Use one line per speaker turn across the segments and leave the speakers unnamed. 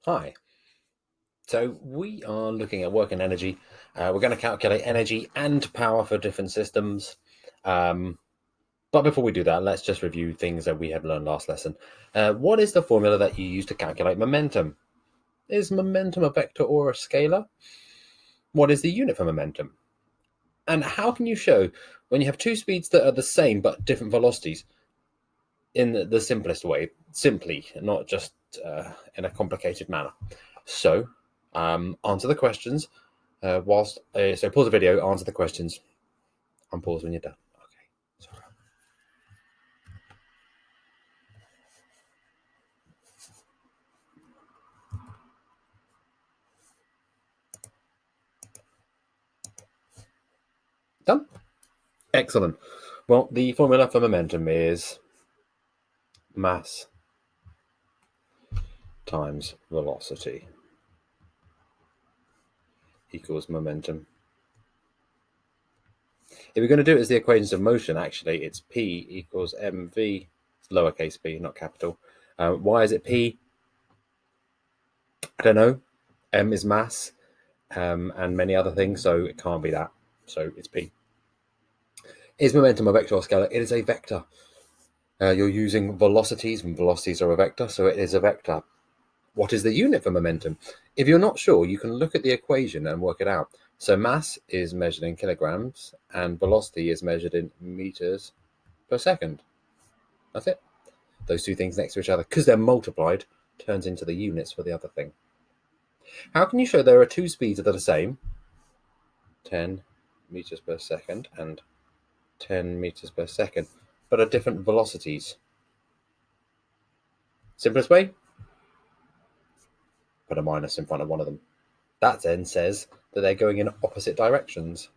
Hi. So we are looking at work and energy. We're going to calculate energy and power for different systems. Um, but before we do that, let's just review things that we had learned last lesson. What is the formula that you use to calculate momentum? Is momentum a vector or a scalar? What is the unit for momentum? And how can you show when you have two speeds that are the same but different velocities in the simplest way, simply, not just in a complicated manner? So, answer the questions. So pause the video, answer the questions, and pause when you're done. Okay, sorry. Done. Excellent. Well, the formula for momentum is mass times velocity equals momentum. If we're going to do it as the equations of motion, actually, it's P equals mv. It's lowercase p, not capital. Why is it P? I don't know. M is mass and many other things, so it can't be that. So it's P. Is momentum a vector or scalar? It is a vector. You're using velocities, and velocities are a vector, so it is a vector. What is the unit for momentum? If you're not sure, you can look at the equation and work it out. So mass is measured in kilograms, and velocity is measured in meters per second. That's it. Those two things next to each other, because they're multiplied, turns into the units for the other thing. How can you show there are two speeds that are the same, 10 meters per second and 10 meters per second, but are different velocities? Simplest way, put a minus in front of one of them. That then says that they're going in opposite directions.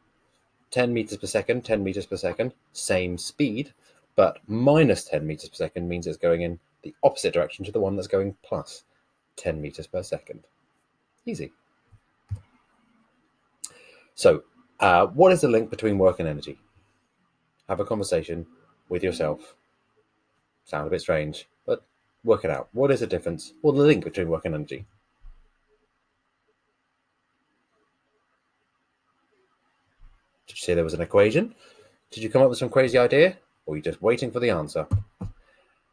10 meters per second, 10 meters per second, same speed, but minus 10 meters per second means it's going in the opposite direction to the one that's going plus 10 meters per second. Easy. So, what is the link between work and energy? Have a conversation with yourself. Sound a bit strange, but work it out. What is the difference or the link between work and energy? Did you say there was an equation? Did you come up with some crazy idea? Or are you just waiting for the answer?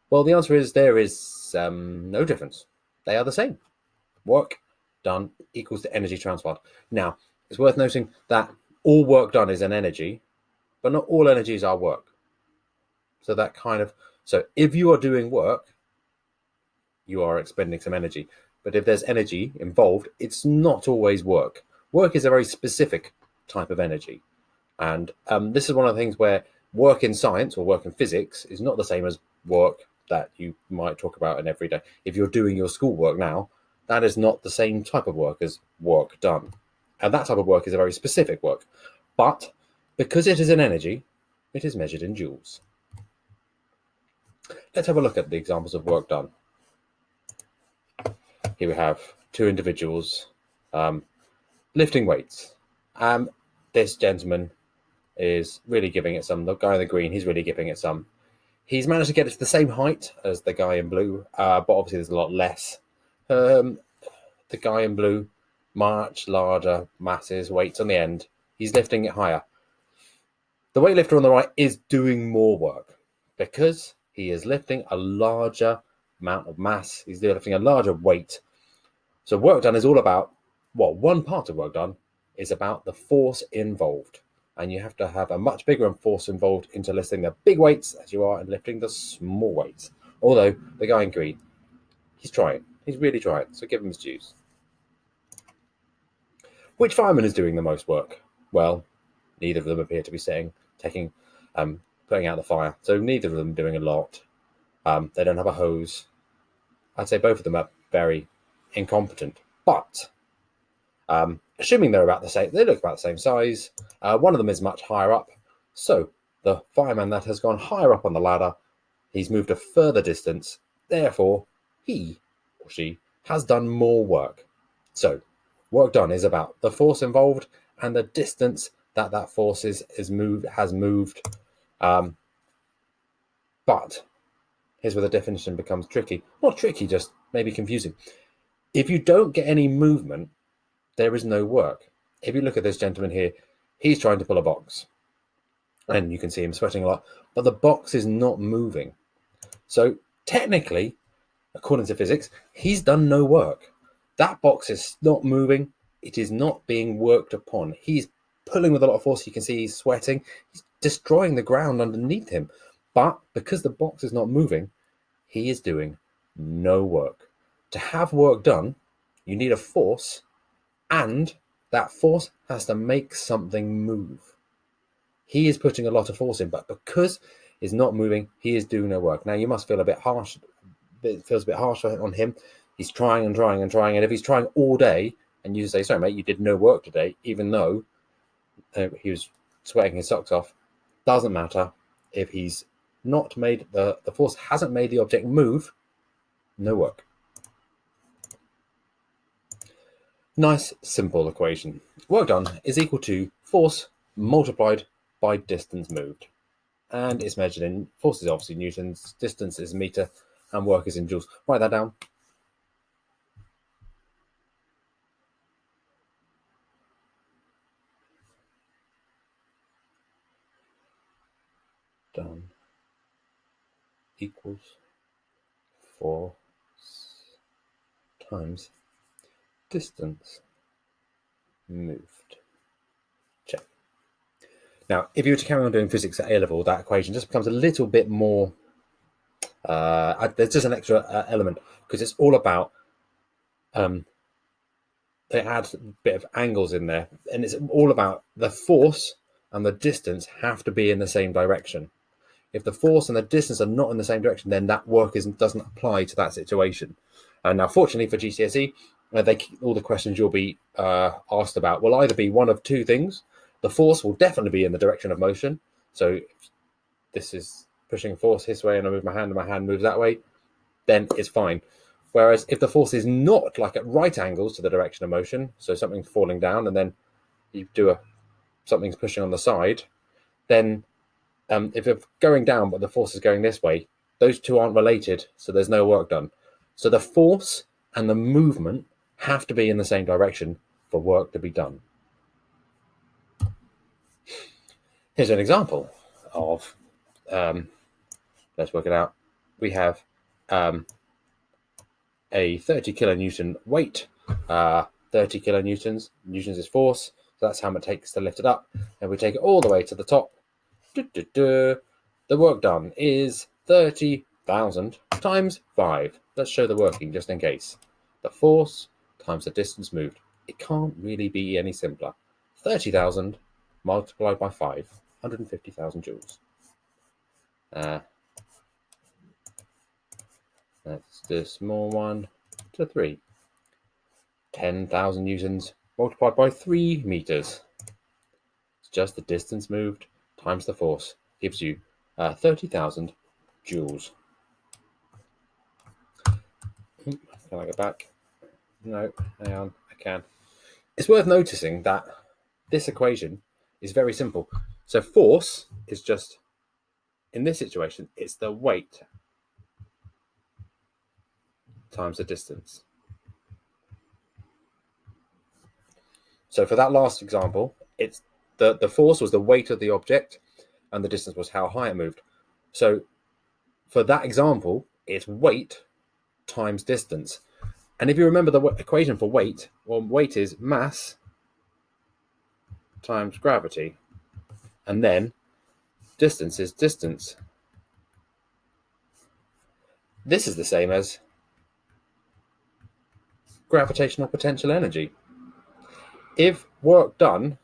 Well, the answer is there is no difference. They are the same. Work done equals to energy transferred. Now, it's worth noting that all work done is an energy, but not all energies are work. So if you are doing work, you are expending some energy. But if there's energy involved, it's not always work. Work is a very specific type of energy. And this is one of the things where work in science or work in physics is not the same as work that you might talk about in every day. If you're doing your schoolwork now, that is not the same type of work as work done. And that type of work is a very specific work. But because it is an energy, it is measured in joules. Let's have a look at the examples of work done. Here we have two individuals lifting weights. This gentleman is really giving it some. The guy in the green, he's really giving it some. He's managed to get it to the same height as the guy in blue, but obviously there's a lot less. The guy in blue, much larger masses, weights on the end. He's lifting it higher. The weightlifter on the right is doing more work because he is lifting a larger amount of mass. He's lifting a larger weight. So work done is all about, one part of work done is about the force involved. And you have to have a much bigger force involved into lifting the big weights as you are in lifting the small weights. Although the guy in green, he's trying. He's really trying. So give him his dues. Which fireman is doing the most work? Well, neither of them appear to be putting out the fire. So neither of them are doing a lot. They don't have a hose. I'd say both of them are very incompetent. But assuming they're about the same, they look about the same size. One of them is much higher up. So the fireman that has gone higher up on the ladder, he's moved a further distance. Therefore, he or she has done more work. So work done is about the force involved and the distance that force has moved. But here's where the definition becomes tricky. Not tricky, just maybe confusing. If you don't get any movement, there is no work. If you look at this gentleman here, he's trying to pull a box. And you can see him sweating a lot, but the box is not moving. So technically, according to physics, he's done no work. That box is not moving. It is not being worked upon. He's pulling with a lot of force. You can see he's sweating. He's destroying the ground underneath him. But because the box is not moving, he is doing no work. To have work done, you need a force, and that force has to make something move. He is putting a lot of force in, but because he's not moving, he is doing no work. Now, you must feel a bit harsh. It feels a bit harsh on him. He's trying and trying and trying. And if he's trying all day and you say, sorry, mate, you did no work today, even though he was sweating his socks off, doesn't matter. If he's not made, the force hasn't made the object move, no work. Nice, simple equation. Work done is equal to force multiplied by distance moved. And it's measured in, force is obviously newtons, distance is meter, and work is in joules. Write that down. Done equals force times distance moved. Check. Now, if you were to carry on doing physics at A level, that equation just becomes a little bit more, there's just an extra element, because it's all about, they add a bit of angles in there, and it's all about the force and the distance have to be in the same direction. If the force and the distance are not in the same direction, then that work doesn't apply to that situation. And now, fortunately for GCSE, all the questions you'll be asked about will either be one of two things. The force will definitely be in the direction of motion. So if this is pushing force this way and I move my hand and my hand moves that way, then it's fine. Whereas if the force is not like at right angles to the direction of motion, so something's falling down and then you do something's pushing on the side, then if it's going down but the force is going this way, those two aren't related, so there's no work done. So the force and the movement have to be in the same direction for work to be done. Here's an example of, let's work it out. We have a 30 kilonewton weight, 30 kilonewtons, newtons is force, so that's how much it takes to lift it up, and we take it all the way to the top. The work done is 30,000 times 5. Let's show the working just in case. The force times the distance moved. It can't really be any simpler. 30,000 multiplied by 5, 150,000 joules. That's the small one to 3. 10,000 newtons multiplied by 3 meters. It's just the distance moved times the force gives you 30,000 joules. Can I go back? No, hang on, I can. It's worth noticing that this equation is very simple. So force is just, in this situation, it's the weight times the distance. So for that last example, it's the force was the weight of the object and the distance was how high it moved. So for that example, it's weight times distance. And if you remember the equation for weight, well, weight is mass times gravity. And then distance is distance. This is the same as gravitational potential energy. If work done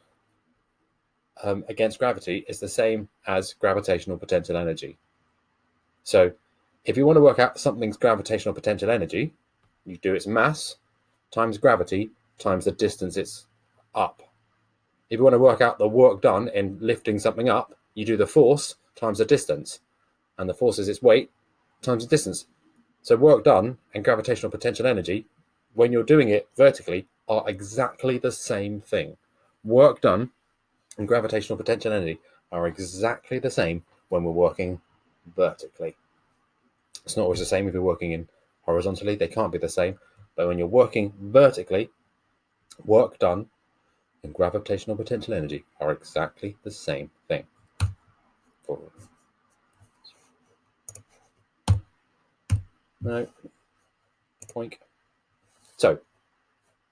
against gravity is the same as gravitational potential energy. So if you want to work out something's gravitational potential energy, you do its mass times gravity times the distance it's up. If you want to work out the work done in lifting something up, you do the force times the distance. And the force is its weight times the distance. So work done and gravitational potential energy, when you're doing it vertically, are exactly the same thing. Work done and gravitational potential energy are exactly the same when we're working vertically. It's not always the same if you're working in horizontally. They can't be the same, But when you're working vertically, work done and gravitational potential energy are exactly the same thing. No. Poink. So,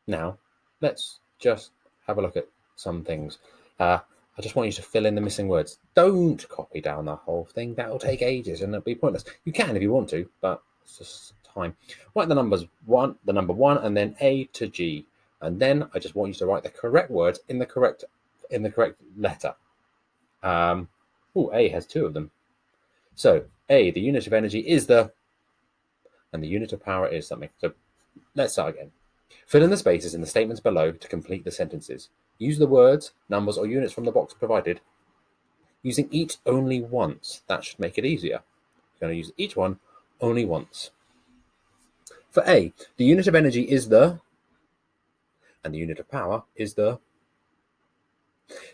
now, let's just have a look at some things. I just want you to fill in the missing words. Don't copy down the whole thing. That'll take ages and it'll be pointless. You can if you want to, but it's just time. Write the number one, and then A to G. And then I just want you to write the correct words in the correct letter. A has two of them. So, A, the unit of energy is the, and the unit of power is something. So, let's start again. Fill in the spaces in the statements below to complete the sentences. Use the words, numbers, or units from the box provided, using each only once. That should make it easier. You're going to use each one only once. For A, the unit of energy is the, and the unit of power is the.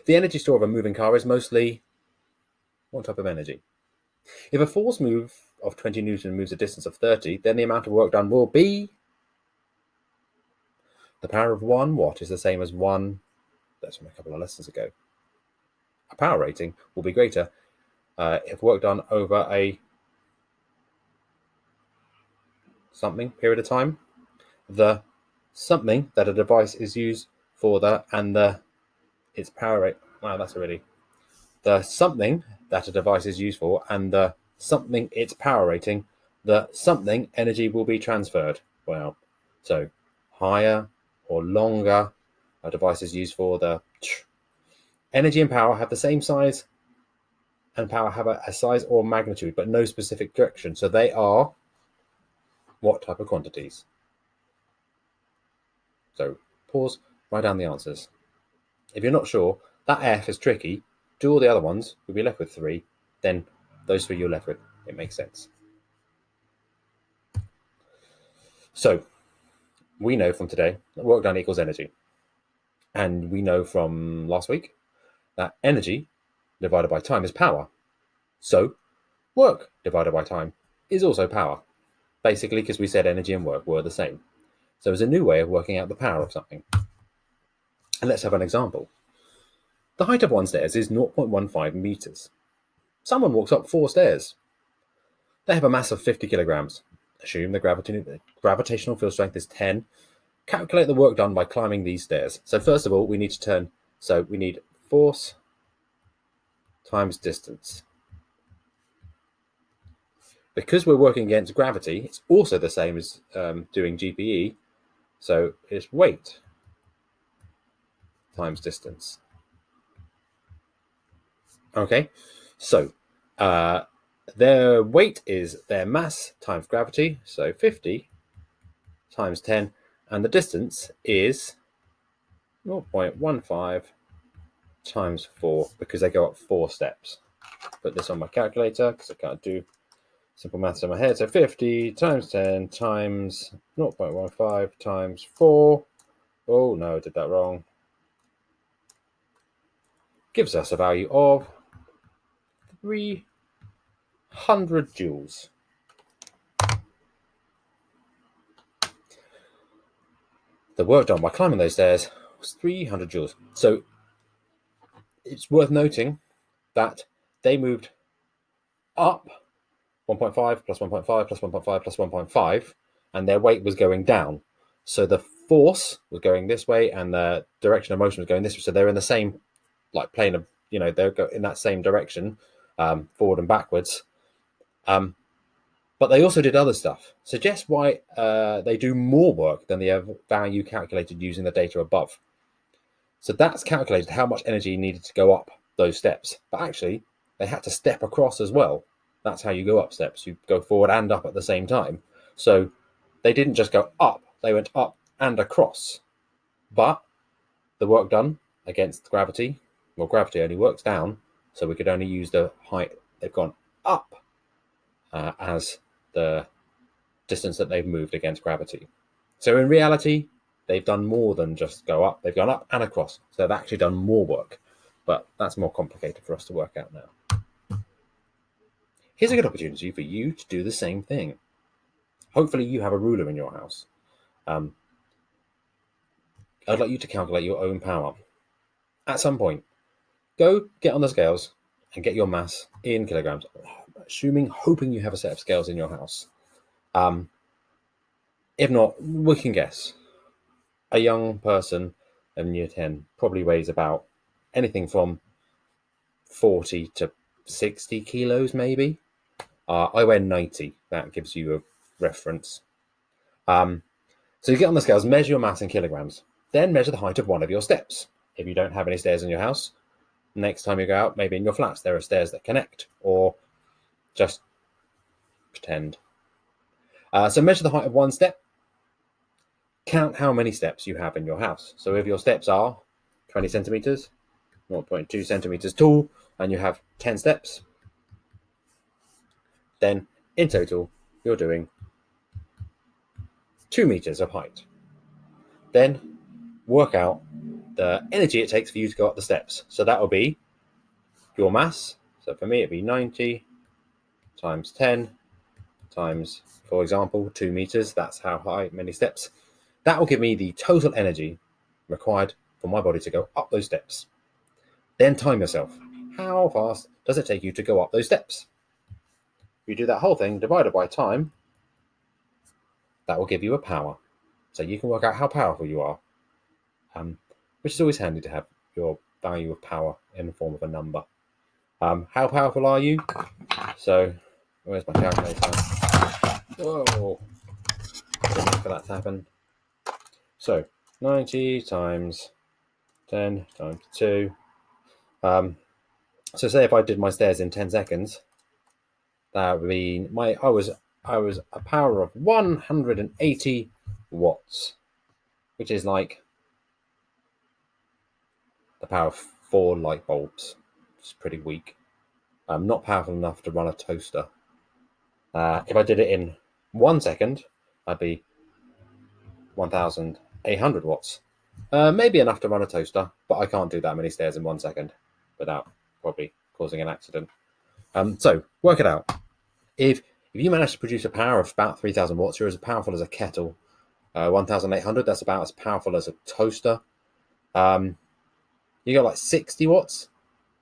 The energy store of a moving car is mostly what type of energy? If a force move of 20 Newton moves a distance of 30, then the amount of work done will be. The power of 1 watt is the same as 1. That's from a couple of lessons ago. A power rating will be greater if work done over a something period of time. The something that a device is used for its power rate. Wow, that's already. The something that a device is used for and the something its power rating, the something energy will be transferred. Wow. So higher or longer a device is used for, the energy and power have the same size, and power have a size or magnitude, but no specific direction. So they are what type of quantities? So pause, write down the answers. If you're not sure, that F is tricky. Do all the other ones, you'll be left with 3. Then those 3 you're left with. It makes sense. So we know from today that work done equals energy. And we know from last week that energy divided by time is power. So work divided by time is also power. Basically, because we said energy and work were the same. So it's a new way of working out the power of something. And let's have an example. The height of one stairs is 0.15 meters. Someone walks up 4 stairs. They have a mass of 50 kilograms. Assume the gravitational field strength is 10. Calculate the work done by climbing these stairs. So first of all, we need to turn. So we need force times distance. Because we're working against gravity, it's also the same as doing GPE. So it's weight times distance. Okay, so their weight is their mass times gravity, so 50 times 10, and the distance is 0.15 times 4, because they go up 4 steps. Put this on my calculator because I can't do simple maths in my head. So 50 times 10 times 0.15 times 4. Oh no, I did that wrong. Gives us a value of 300 joules. The work done by climbing those stairs was 300 joules. So it's worth noting that they moved up 1.5 plus 1.5 plus 1.5 plus 1.5, and their weight was going down. So the force was going this way and the direction of motion was going this way. So they're in the same plane of, they're in that same direction, forward and backwards. But they also did other stuff. So guess why they do more work than the value calculated using the data above. So that's calculated how much energy needed to go up those steps. But actually, they had to step across as well. That's how you go up steps. You go forward and up at the same time. So they didn't just go up. They went up and across. But the work done against gravity, well, gravity only works down. So we could only use the height they've gone up as the distance that they've moved against gravity. So in reality, they've done more than just go up. They've gone up and across. So they've actually done more work. But that's more complicated for us to work out now. Here's a good opportunity for you to do the same thing. Hopefully you have a ruler in your house. I'd like you to calculate your own power. At some point, go get on the scales and get your mass in kilograms, hoping you have a set of scales in your house. If not, we can guess. A young person in year 10 probably weighs about anything from 40 to 60 kilos, maybe. I weigh 90. That gives you a reference. So you get on the scales, measure your mass in kilograms, then measure the height of one of your steps. If you don't have any stairs in your house, next time you go out, maybe in your flats, there are stairs that connect, or just pretend. So measure the height of one step. Count how many steps you have in your house. So if your steps are 20 centimeters, 0.2 centimeters tall, and you have 10 steps, then in total, you're doing 2 meters of height. Then work out the energy it takes for you to go up the steps. So that will be your mass. So for me, it'd be 90 times 10 times, for example, 2 meters. That's how high, many steps. That will give me the total energy required for my body to go up those steps. Then time yourself. How fast does it take you to go up those steps? If you do that whole thing divided by time, that will give you a power. So you can work out how powerful you are, which is always handy to have your value of power in the form of a number. How powerful are you? So, where's my calculator? Whoa! Didn't mean for that to happen. So, 90 times 10 times 2. So say if I did my stairs in 10 seconds, that would mean I was a power of 180 watts, which is like the power of 4 light bulbs. It's pretty weak. Not powerful enough to run a toaster. If I did it in 1 second, I'd be 1,800 watts. Maybe enough to run a toaster, but I can't do that many stairs in 1 second without probably causing an accident. So work it out. If you manage to produce a power of about 3,000 watts, you're as powerful as a kettle. 1,800, that's about as powerful as a toaster. You got like 60 watts,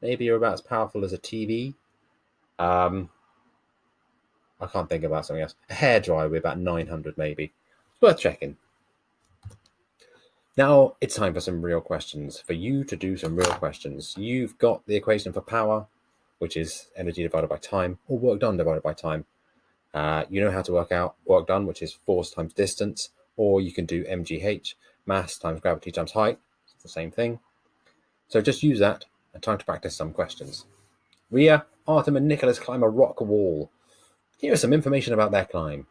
maybe you're about as powerful as a TV. I can't think about something else. A hairdryer with about 900 maybe. It's worth checking. Now it's time for some real questions, for you to do some real questions. You've got the equation for power, which is energy divided by time, or work done divided by time. You know how to work out work done, which is force times distance, or you can do mgh, mass times gravity times height. It's the same thing. So just use that and time to practice some questions. Ria, Artem, and Nicholas climb a rock wall. Here is some information about their climb.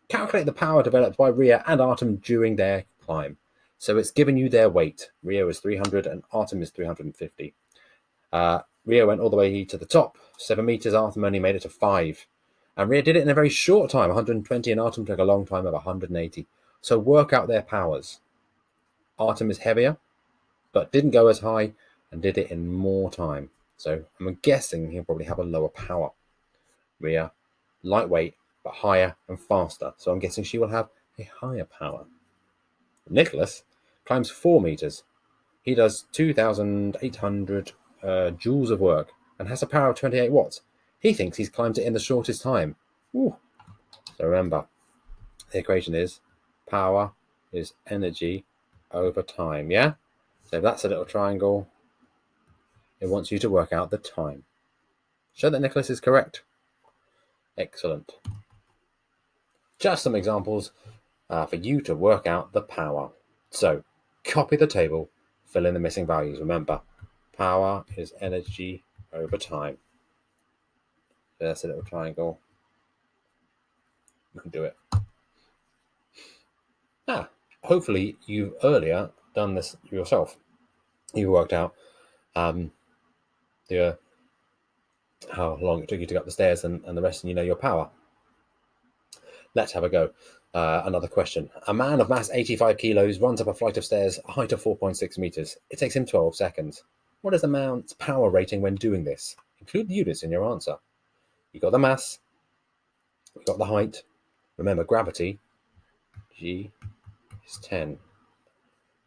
Calculate the power developed by Ria and Artem during their climb. So it's given you their weight. Ria is 300 and Artem is 350. Ria went all the way to the top, 7 meters. Artem only made it to 5. And Ria did it in a very short time, 120, and Artem took a long time of 180. So work out their powers. Artem is heavier, but didn't go as high and did it in more time. So I'm guessing he'll probably have a lower power. Ria, lightweight, but higher and faster. So I'm guessing she will have a higher power. Nicholas climbs 4 meters. He does 2,800 joules of work and has a power of 28 watts. He thinks he's climbed it in the shortest time. Ooh. So remember, the equation is power is energy over time, yeah? So if that's a little triangle, it wants you to work out the time. Show that Nicholas is correct. Excellent. Just some examples for you to work out the power. So copy the table, fill in the missing values. Remember, power is energy over time. So that's a little triangle. You can do it. Hopefully you've earlier done this yourself. You worked out how long it took you to go up the stairs and the rest, and you know your power. Let's have a go. Another question. A man of mass 85 kilos runs up a flight of stairs, a height of 4.6 meters. It takes him 12 seconds. What is the man's power rating when doing this? Include the units in your answer. You got the mass, you got the height. Remember gravity, G is 10.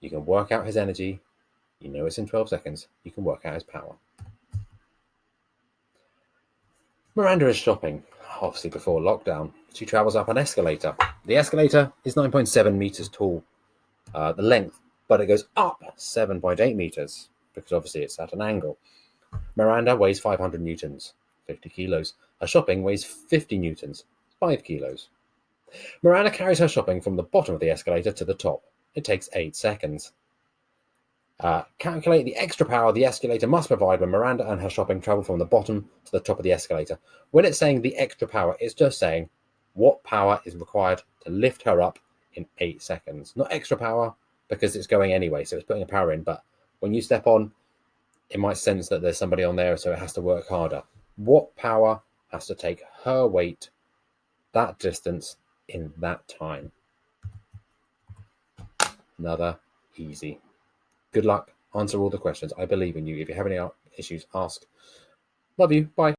You can work out his energy. You know it's in 12 seconds. You can work out his power. Miranda is shopping, obviously before lockdown. She travels up an escalator. The escalator is 9.7 meters tall, the length, but it goes up 7.8 meters because obviously it's at an angle. Miranda weighs 500 newtons, 50 kilos. Her shopping weighs 50 newtons, 5 kilos. Miranda carries her shopping from the bottom of the escalator to the top. It takes 8 seconds. Calculate the extra power the escalator must provide when Miranda and her shopping travel from the bottom to the top of the escalator. When it's saying the extra power, it's just saying what power is required to lift her up in 8 seconds. Not extra power, because it's going anyway, so it's putting a power in. But when you step on, it might sense that there's somebody on there, so it has to work harder. What power has to take her weight that distance in that time? Another easy. Good luck. Answer all the questions. I believe in you. If you have any issues, ask. Love you. Bye.